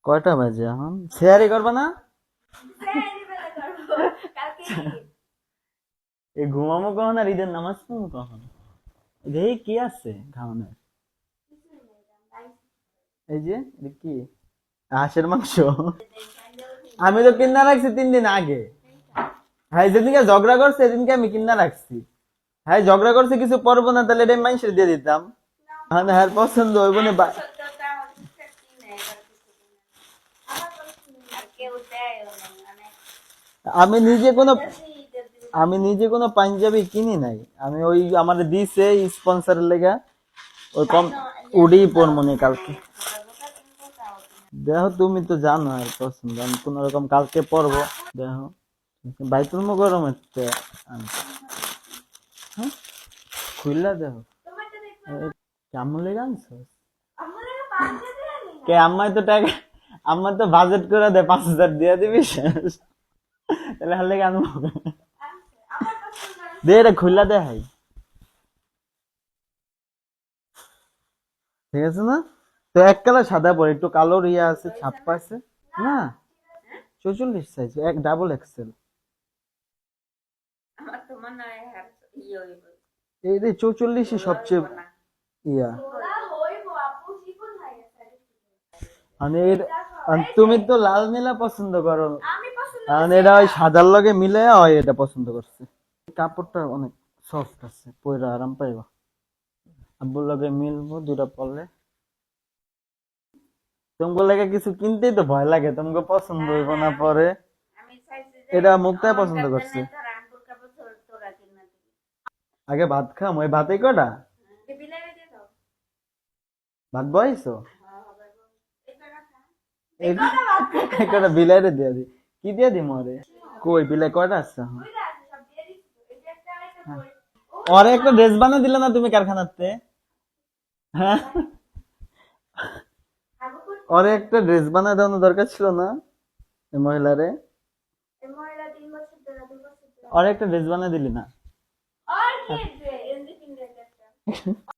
কয়টা বাজে এখন? শেয়ারই করবা না? এই ঘুমামো কখন আর ঈদের নামাজ পড়বো কখন? দেখি কি আছে খাওয়ানোর। এই যে এটা কি? হাঁসের মাংস। আমি তো কিনা রাখছি 3 দিন আগে। হ্যাঁ যেদিনকে ঝগড়া করছে সেদিনকে আমি কিনা রাখছি। হ্যাঁ ঝগড়া করছে কিছু পরবো না, তাহলে এটা মানুষের দিয়ে দিতাম। হ্যাঁ হ্যাঁ পছন্দ হইব না। আমি নিজে কোনো আমি নিজে কোনো পাঞ্জাবি কিনি নাই। আমি ওই আমাদের দিছে স্পন্সরের লেগা ওই কম উড়ি পরমনি কালকে। দেখো তুমি তো জানো আর পছন্দ, আমি কোন রকম কালকে পরবো। দেখো বাইতুল মুকাররমের তে আনছি। হ্যাঁ খুললা দেখো কেমন লেগে আনছো? কে আম্মাই তো টাকা, আম্মা তো বাজেট করে দেয় 5,000 দিয়ে দিবি শেষ। তাহলে হালে আনবো দে, এটা খুললা দেখাই। ঠিক আছে না? তো এক কালার সাদা পরে একটু কালোর ইয়া আছে, ছাপ্পা আছে না? 44 সাইজ, এক ডাবল এক্সেল। এই যে 44 সবচেয়ে ইয়া। মানে তুমি তো লাল নীলা পছন্দ করো, মানে এটা ওই সাদার লগে মিলে হয়, এটা পছন্দ করছে। কাপড়টা অনেক সফট আছে, পরে আরাম পাইবা। আব্বুর লগে মিলবো দুটা পরলে। তোমাকে লাগে কিছু কিনতেই তো ভয় লাগে, তোমাকে পছন্দ হইব না পরে। এটা মুক্তায় পছন্দ করছে। আগে ভাত খাম, ওই ভাতে কটা ভাত বয়সো কটা বিলাইরে দিয়া দি। কি দিয়া দি মরে? কই বিলাই কয়টা আছে? ওরে একটা ড্রেস বানিয়ে দিলে না তুমি কারখানাতে? হ্যাঁ ওরে একটা ড্রেস বানিয়ে দেওয়ার দরকার ছিল না এই মহিলারে? ওরে একটা ড্রেস বানিয়ে দিলি না?